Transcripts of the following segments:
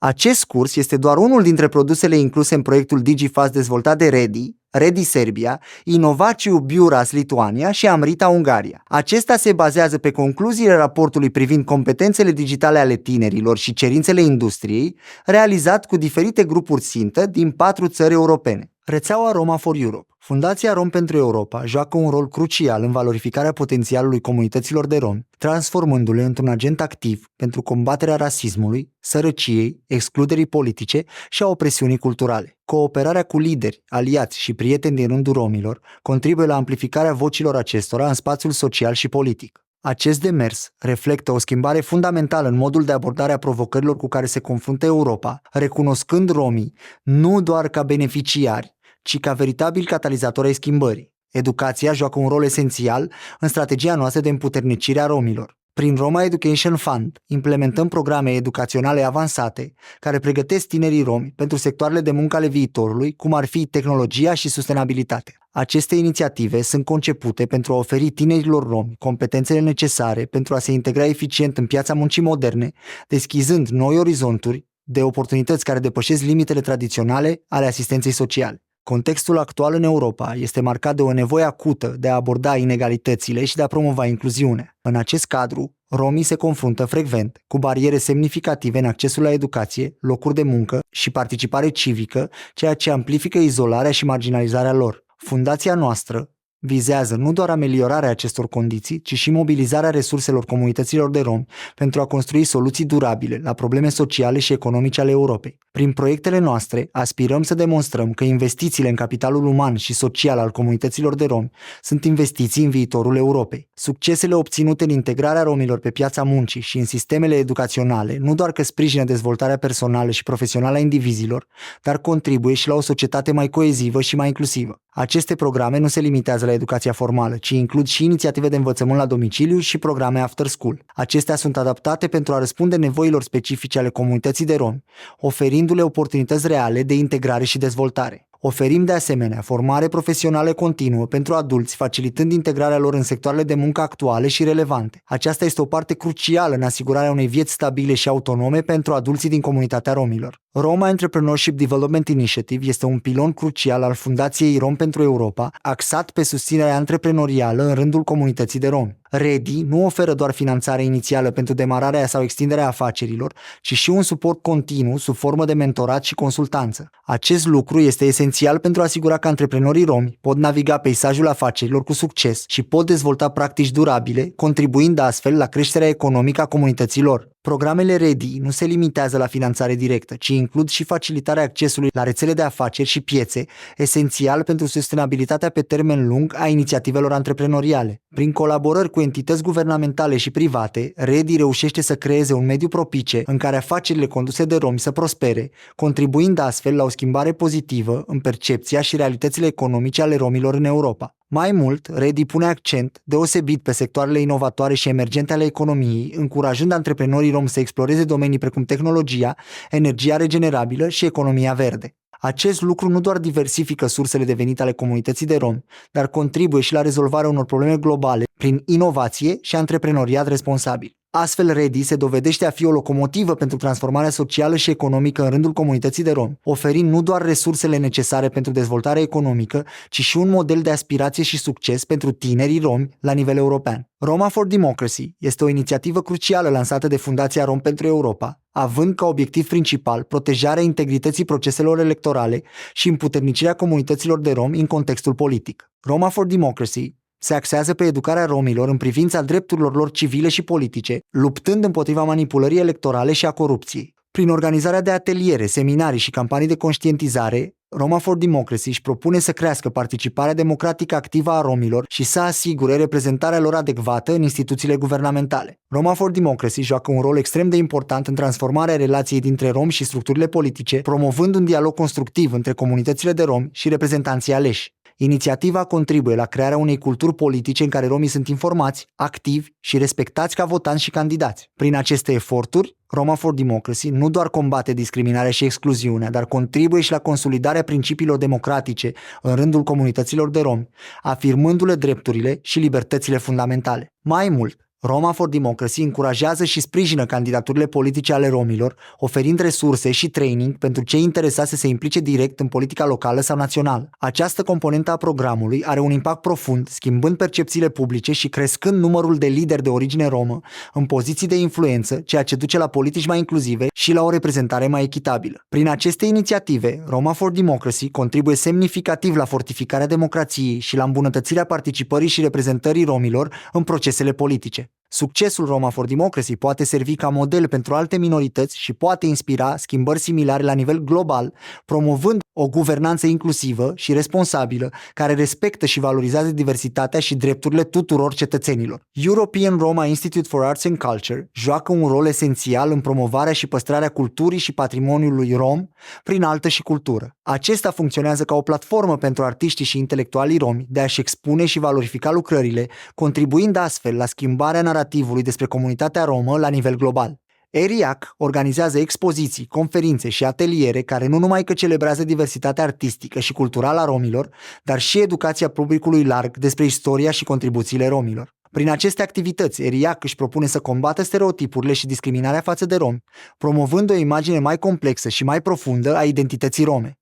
Acest curs este doar unul dintre produsele incluse în proiectul DigiFast dezvoltat de Ready Serbia, Inovațiu Biuras Lituania și Amrita Ungaria. Acesta se bazează pe concluziile raportului privind competențele digitale ale tinerilor și cerințele industriei, realizat cu diferite grupuri țintă din 4 țări europene. Rețeaua Roma for Europe. Fundația Rom pentru Europa joacă un rol crucial în valorificarea potențialului comunităților de romi, transformându-le într-un agent activ pentru combaterea rasismului, sărăciei, excluderii politice și a opresiunii culturale. Cooperarea cu lideri, aliați și prieteni din rândul romilor contribuie la amplificarea vocilor acestora în spațiul social și politic. Acest demers reflectă o schimbare fundamentală în modul de abordare a provocărilor cu care se confruntă Europa, recunoscând romii nu doar ca beneficiari, ci ca veritabili catalizatori ai schimbării. Educația joacă un rol esențial în strategia noastră de împuternicire a romilor. Prin Roma Education Fund implementăm programe educaționale avansate care pregătesc tinerii romi pentru sectoarele de muncă ale viitorului, cum ar fi tehnologia și sustenabilitatea. Aceste inițiative sunt concepute pentru a oferi tinerilor romi competențele necesare pentru a se integra eficient în piața muncii moderne, deschizând noi orizonturi de oportunități care depășesc limitele tradiționale ale asistenței sociale. Contextul actual în Europa este marcat de o nevoie acută de a aborda inegalitățile și de a promova incluziunea. În acest cadru, romii se confruntă frecvent cu bariere semnificative în accesul la educație, locuri de muncă și participare civică, ceea ce amplifică izolarea și marginalizarea lor. Fundația noastră vizează nu doar ameliorarea acestor condiții, ci și mobilizarea resurselor comunităților de romi pentru a construi soluții durabile la probleme sociale și economice ale Europei. Prin proiectele noastre, aspirăm să demonstrăm că investițiile în capitalul uman și social al comunităților de romi sunt investiții în viitorul Europei. Succesele obținute în integrarea romilor pe piața muncii și în sistemele educaționale nu doar că sprijină dezvoltarea personală și profesională a indivizilor, dar contribuie și la o societate mai coezivă și mai inclusivă. Aceste programe nu se limitează la educația formală, ci includ și inițiative de învățământ la domiciliu și programe after school. Acestea sunt adaptate pentru a răspunde nevoilor specifice ale comunității de romi, oferindu-le oportunități reale de integrare și dezvoltare. Oferim de asemenea formare profesională continuă pentru adulți, facilitând integrarea lor în sectoarele de muncă actuale și relevante. Aceasta este o parte crucială în asigurarea unei vieți stabile și autonome pentru adulții din comunitatea romilor. Roma Entrepreneurship Development Initiative este un pilon crucial al Fundației Rom pentru Europa, axat pe susținerea antreprenorială în rândul comunității de romi. Ready nu oferă doar finanțare inițială pentru demararea sau extinderea afacerilor, ci și un suport continuu sub formă de mentorat și consultanță. Acest lucru este esențial pentru a asigura că antreprenorii romi pot naviga peisajul afacerilor cu succes și pot dezvolta practici durabile, contribuind astfel la creșterea economică a comunităților. Programele Ready nu se limitează la finanțare directă, ci includ și facilitarea accesului la rețele de afaceri și piețe, esențial pentru sustenabilitatea pe termen lung a inițiativelor antreprenoriale. Prin colaborări cu entități guvernamentale și private, Ready reușește să creeze un mediu propice în care afacerile conduse de romi să prospere, contribuind astfel la o schimbare pozitivă în percepția și realitățile economice ale romilor în Europa. Mai mult, Ready pune accent deosebit pe sectoarele inovatoare și emergente ale economiei, încurajând antreprenorii romi să exploreze domenii precum tehnologia, energia regenerabilă și economia verde. Acest lucru nu doar diversifică sursele de venit ale comunității de romi, dar contribuie și la rezolvarea unor probleme globale prin inovație și antreprenoriat responsabil. Astfel, Ready se dovedește a fi o locomotivă pentru transformarea socială și economică în rândul comunității de romi, oferind nu doar resursele necesare pentru dezvoltare economică, ci și un model de aspirație și succes pentru tinerii romi la nivel european. Roma for Democracy este o inițiativă crucială lansată de Fundația Rom pentru Europa, având ca obiectiv principal protejarea integrității proceselor electorale și împuternicirea comunităților de romi în contextul politic. Roma for Democracy se axează pe educarea romilor în privința drepturilor lor civile și politice, luptând împotriva manipulării electorale și a corupției. Prin organizarea de ateliere, seminarii și campanii de conștientizare, Roma for Democracy își propune să crească participarea democratică activă a romilor și să asigure reprezentarea lor adecvată în instituțiile guvernamentale. Roma for Democracy joacă un rol extrem de important în transformarea relației dintre romi și structurile politice, promovând un dialog constructiv între comunitățile de romi și reprezentanții aleși. Inițiativa contribuie la crearea unei culturi politice în care romii sunt informați, activi și respectați ca votanți și candidați. Prin aceste eforturi, Roma for Democracy nu doar combate discriminarea și excluziunea, dar contribuie și la consolidarea principiilor democratice în rândul comunităților de romi, afirmându-le drepturile și libertățile fundamentale. Mai mult, Roma for Democracy încurajează și sprijină candidaturile politice ale romilor, oferind resurse și training pentru cei interesați să se implice direct în politica locală sau națională. Această componentă a programului are un impact profund, schimbând percepțiile publice și crescând numărul de lideri de origine romă în poziții de influență, ceea ce duce la politici mai inclusive și la o reprezentare mai echitabilă. Prin aceste inițiative, Roma for Democracy contribuie semnificativ la fortificarea democrației și la îmbunătățirea participării și reprezentării romilor în procesele politice. Succesul Roma for Democracy poate servi ca model pentru alte minorități și poate inspira schimbări similare la nivel global, promovând o guvernanță inclusivă și responsabilă care respectă și valorizează diversitatea și drepturile tuturor cetățenilor. European Roma Institute for Arts and Culture joacă un rol esențial în promovarea și păstrarea culturii și patrimoniului rom prin artă și cultură. Acesta funcționează ca o platformă pentru artiștii și intelectualii romi de a-și expune și valorifica lucrările, contribuind astfel la schimbarea narrativului despre comunitatea romă la nivel global. ERIAC organizează expoziții, conferințe și ateliere care nu numai că celebrează diversitatea artistică și culturală a romilor, dar și educația publicului larg despre istoria și contribuțiile romilor. Prin aceste activități, ERIAC își propune să combată stereotipurile și discriminarea față de romi, promovând o imagine mai complexă și mai profundă a identității rome.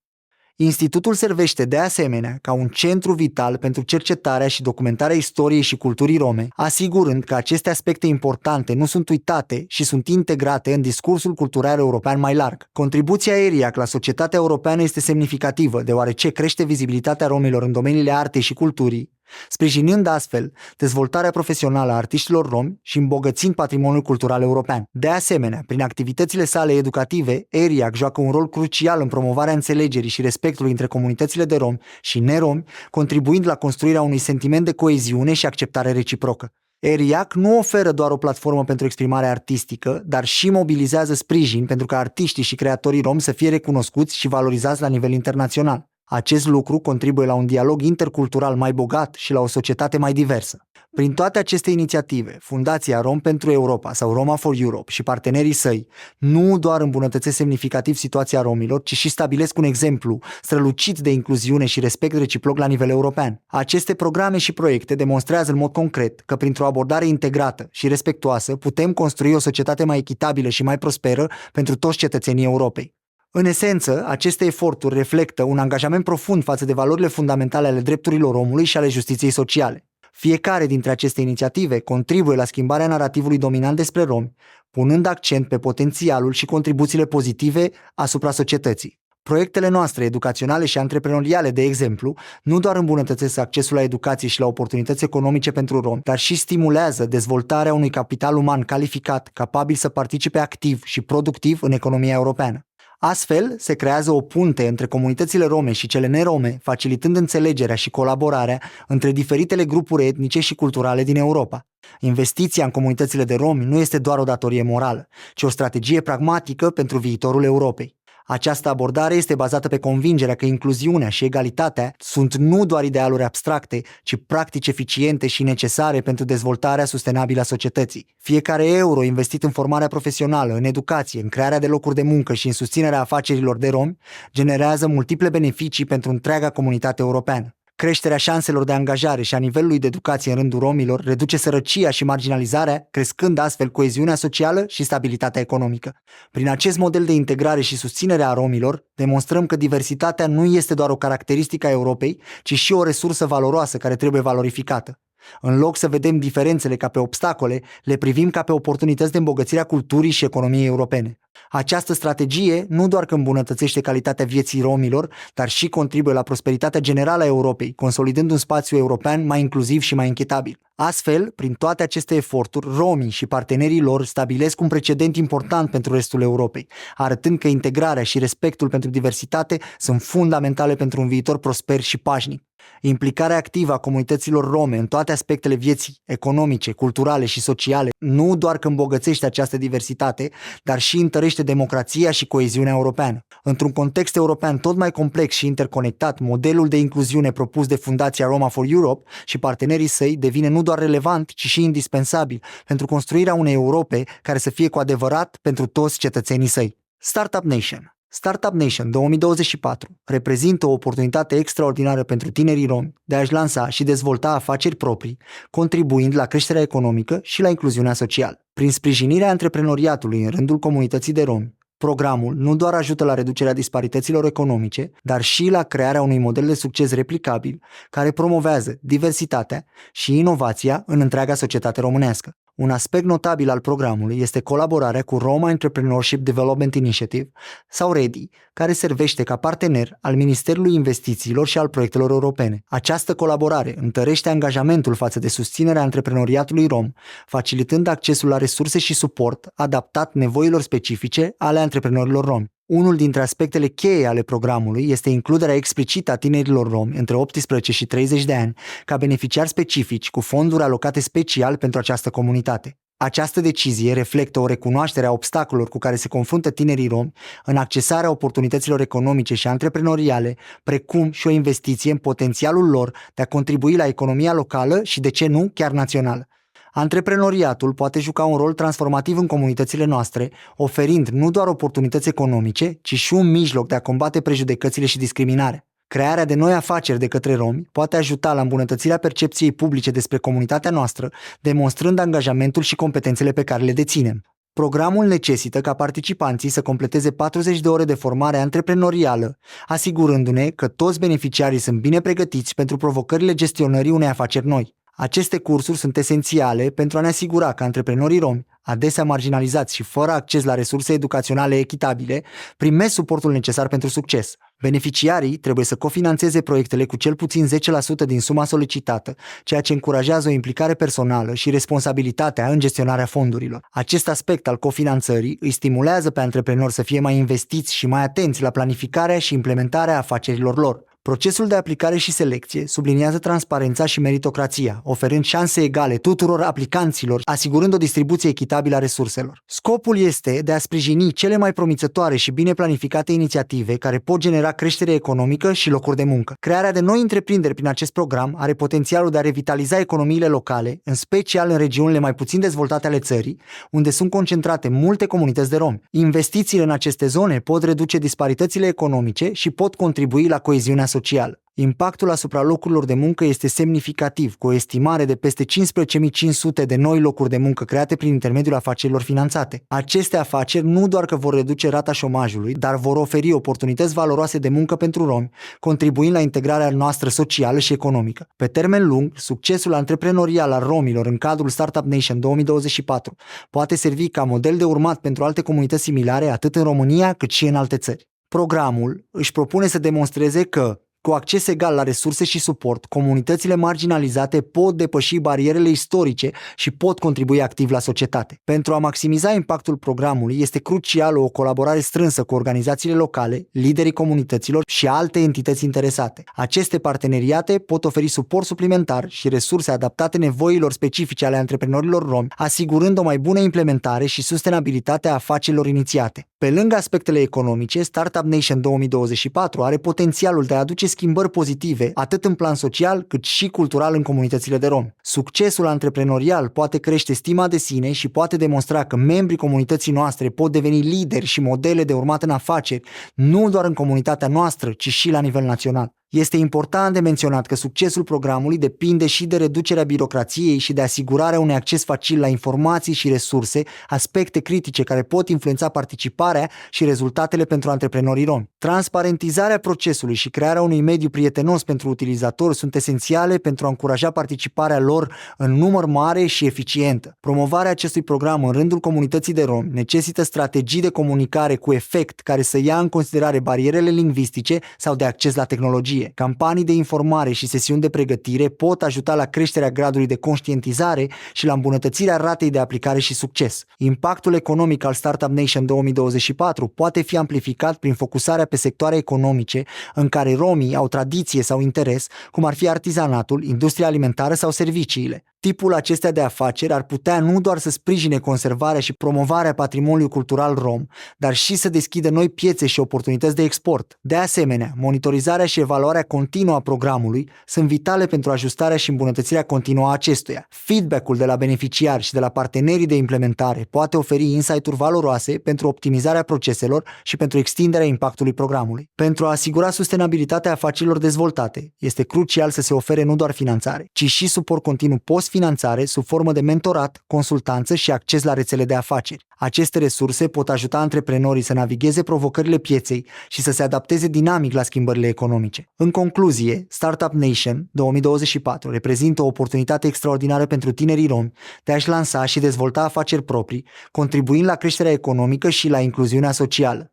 Institutul servește de asemenea ca un centru vital pentru cercetarea și documentarea istoriei și culturii rome, asigurând că aceste aspecte importante nu sunt uitate și sunt integrate în discursul cultural european mai larg. Contribuția ERIAC la societatea europeană este semnificativă, deoarece crește vizibilitatea romilor în domeniile artei și culturii, sprijinind astfel dezvoltarea profesională a artiștilor romi și îmbogățind patrimoniul cultural european. De asemenea, prin activitățile sale educative, ERIAC joacă un rol crucial în promovarea înțelegerii și respectului între comunitățile de romi și neromi, contribuind la construirea unui sentiment de coeziune și acceptare reciprocă. ERIAC nu oferă doar o platformă pentru exprimare artistică, dar și mobilizează sprijin pentru ca artiștii și creatorii romi să fie recunoscuți și valorizați la nivel internațional. Acest lucru contribuie la un dialog intercultural mai bogat și la o societate mai diversă. Prin toate aceste inițiative, Fundația Rom pentru Europa sau Roma for Europe și partenerii săi nu doar îmbunătățesc semnificativ situația romilor, ci și stabilesc un exemplu strălucit de incluziune și respect reciproc la nivel european. Aceste programe și proiecte demonstrează în mod concret că printr-o abordare integrată și respectuoasă putem construi o societate mai echitabilă și mai prosperă pentru toți cetățenii Europei. În esență, aceste eforturi reflectă un angajament profund față de valorile fundamentale ale drepturilor omului și ale justiției sociale. Fiecare dintre aceste inițiative contribuie la schimbarea narativului dominant despre romi, punând accent pe potențialul și contribuțiile pozitive asupra societății. Proiectele noastre educaționale și antreprenoriale, de exemplu, nu doar îmbunătățesc accesul la educație și la oportunități economice pentru romi, dar și stimulează dezvoltarea unui capital uman calificat, capabil să participe activ și productiv în economia europeană. Astfel, se creează o punte între comunitățile rome și cele nerome, facilitând înțelegerea și colaborarea între diferitele grupuri etnice și culturale din Europa. Investiția în comunitățile de romi nu este doar o datorie morală, ci o strategie pragmatică pentru viitorul Europei. Această abordare este bazată pe convingerea că incluziunea și egalitatea sunt nu doar idealuri abstracte, ci practici eficiente și necesare pentru dezvoltarea sustenabilă a societății. Fiecare euro investit în formarea profesională, în educație, în crearea de locuri de muncă și în susținerea afacerilor de romi generează multiple beneficii pentru întreaga comunitate europeană. Creșterea șanselor de angajare și a nivelului de educație în rândul romilor reduce sărăcia și marginalizarea, crescând astfel coeziunea socială și stabilitatea economică. Prin acest model de integrare și susținere a romilor, demonstrăm că diversitatea nu este doar o caracteristică a Europei, ci și o resursă valoroasă care trebuie valorificată. În loc să vedem diferențele ca pe obstacole, le privim ca pe oportunități de îmbogățire a culturii și economiei europene. Această strategie nu doar că îmbunătățește calitatea vieții romilor, dar și contribuie la prosperitatea generală a Europei, consolidând un spațiu european mai inclusiv și mai echitabil. Astfel, prin toate aceste eforturi, romii și partenerii lor stabilesc un precedent important pentru restul Europei, arătând că integrarea și respectul pentru diversitate sunt fundamentale pentru un viitor prosper și pașnic. Implicarea activă a comunităților rome în toate aspectele vieții economice, culturale și sociale nu doar că îmbogățește această diversitate, dar și întărește democrația și coeziunea europeană. Într-un context european tot mai complex și interconectat, modelul de incluziune propus de Fundația Roma for Europe și partenerii săi devine nu doar relevant, ci și indispensabil pentru construirea unei Europe care să fie cu adevărat pentru toți cetățenii săi. Startup Nation. Startup Nation 2024 reprezintă o oportunitate extraordinară pentru tinerii romi de a-și lansa și dezvolta afaceri proprii, contribuind la creșterea economică și la incluziunea socială. Prin sprijinirea antreprenoriatului în rândul comunității de romi, programul nu doar ajută la reducerea disparităților economice, dar și la crearea unui model de succes replicabil care promovează diversitatea și inovația în întreaga societate românească. Un aspect notabil al programului este colaborarea cu Roma Entrepreneurship Development Initiative, sau REDI, care servește ca partener al Ministerului Investițiilor și al proiectelor europene. Această colaborare întărește angajamentul față de susținerea antreprenoriatului rom, facilitând accesul la resurse și suport adaptat nevoilor specifice ale antreprenorilor romi. Unul dintre aspectele cheie ale programului este includerea explicită a tinerilor romi între 18 și 30 de ani ca beneficiari specifici cu fonduri alocate special pentru această comunitate. Această decizie reflectă o recunoaștere a obstacolelor cu care se confruntă tinerii romi în accesarea oportunităților economice și antreprenoriale, precum și o investiție în potențialul lor de a contribui la economia locală și, de ce nu, chiar națională. Antreprenoriatul poate juca un rol transformativ în comunitățile noastre, oferind nu doar oportunități economice, ci și un mijloc de a combate prejudecățile și discriminarea. Crearea de noi afaceri de către romi poate ajuta la îmbunătățirea percepției publice despre comunitatea noastră, demonstrând angajamentul și competențele pe care le deținem. Programul necesită ca participanții să completeze 40 de ore de formare antreprenorială, asigurându-ne că toți beneficiarii sunt bine pregătiți pentru provocările gestionării unei afaceri noi. Aceste cursuri sunt esențiale pentru a ne asigura că antreprenorii romi, adesea marginalizați și fără acces la resurse educaționale echitabile, primesc suportul necesar pentru succes. Beneficiarii trebuie să cofinanțeze proiectele cu cel puțin 10% din suma solicitată, ceea ce încurajează o implicare personală și responsabilitatea în gestionarea fondurilor. Acest aspect al cofinanțării îi stimulează pe antreprenori să fie mai investiți și mai atenți la planificarea și implementarea afacerilor lor. Procesul de aplicare și selecție subliniază transparența și meritocrația, oferând șanse egale tuturor aplicanților, asigurând o distribuție echitabilă a resurselor. Scopul este de a sprijini cele mai promițătoare și bine planificate inițiative care pot genera creștere economică și locuri de muncă. Crearea de noi întreprinderi prin acest program are potențialul de a revitaliza economiile locale, în special în regiunile mai puțin dezvoltate ale țării, unde sunt concentrate multe comunități de romi. Investițiile în aceste zone pot reduce disparitățile economice și pot contribui la coeziunea socială. Impactul asupra locurilor de muncă este semnificativ, cu o estimare de peste 15.500 de noi locuri de muncă create prin intermediul afacerilor finanțate. Aceste afaceri nu doar că vor reduce rata șomajului, dar vor oferi oportunități valoroase de muncă pentru romi, contribuind la integrarea noastră socială și economică. Pe termen lung, succesul antreprenorial al romilor în cadrul Startup Nation 2024 poate servi ca model de urmat pentru alte comunități similare atât în România cât și în alte țări. Programul își propune să demonstreze că, cu acces egal la resurse și suport, comunitățile marginalizate pot depăși barierele istorice și pot contribui activ la societate. Pentru a maximiza impactul programului, este crucială o colaborare strânsă cu organizațiile locale, liderii comunităților și alte entități interesate. Aceste parteneriate pot oferi suport suplimentar și resurse adaptate nevoilor specifice ale antreprenorilor romi, asigurând o mai bună implementare și sustenabilitate a afacerilor inițiate. Pe lângă aspectele economice, Startup Nation 2024 are potențialul de a aduce schimbări pozitive atât în plan social cât și cultural în comunitățile de romi. Succesul antreprenorial poate crește stima de sine și poate demonstra că membrii comunității noastre pot deveni lideri și modele de urmat în afaceri, nu doar în comunitatea noastră, ci și la nivel național. Este important de menționat că succesul programului depinde și de reducerea birocrației și de asigurarea unui acces facil la informații și resurse, aspecte critice care pot influența participarea și rezultatele pentru antreprenorii romi. Transparentizarea procesului și crearea unui mediu prietenos pentru utilizatori sunt esențiale pentru a încuraja participarea lor în număr mare și eficientă. Promovarea acestui program în rândul comunității de romi necesită strategii de comunicare cu efect care să ia în considerare barierele lingvistice sau de acces la tehnologie. Campanii de informare și sesiuni de pregătire pot ajuta la creșterea gradului de conștientizare și la îmbunătățirea ratei de aplicare și succes. Impactul economic al Startup Nation 2024 poate fi amplificat prin focusarea pe sectoare economice în care romii au tradiție sau interes, cum ar fi artizanatul, industria alimentară sau serviciile. Tipul acesta de afaceri ar putea nu doar să sprijine conservarea și promovarea patrimoniului cultural rom, dar și să deschidă noi piețe și oportunități de export. De asemenea, monitorizarea și evaluarea continuă a programului sunt vitale pentru ajustarea și îmbunătățirea continuă a acestuia. Feedback-ul de la beneficiari și de la partenerii de implementare poate oferi insight-uri valoroase pentru optimizarea proceselor și pentru extinderea impactului programului. Pentru a asigura sustenabilitatea afacerilor dezvoltate, este crucial să se ofere nu doar finanțare, ci și suport continuu post-finanțare sub formă de mentorat, consultanță și acces la rețele de afaceri. Aceste resurse pot ajuta antreprenorii să navigheze provocările pieței și să se adapteze dinamic la schimbările economice. În concluzie, Startup Nation 2024 reprezintă o oportunitate extraordinară pentru tinerii romi de a-și lansa și dezvolta afaceri proprii, contribuind la creșterea economică și la incluziunea socială.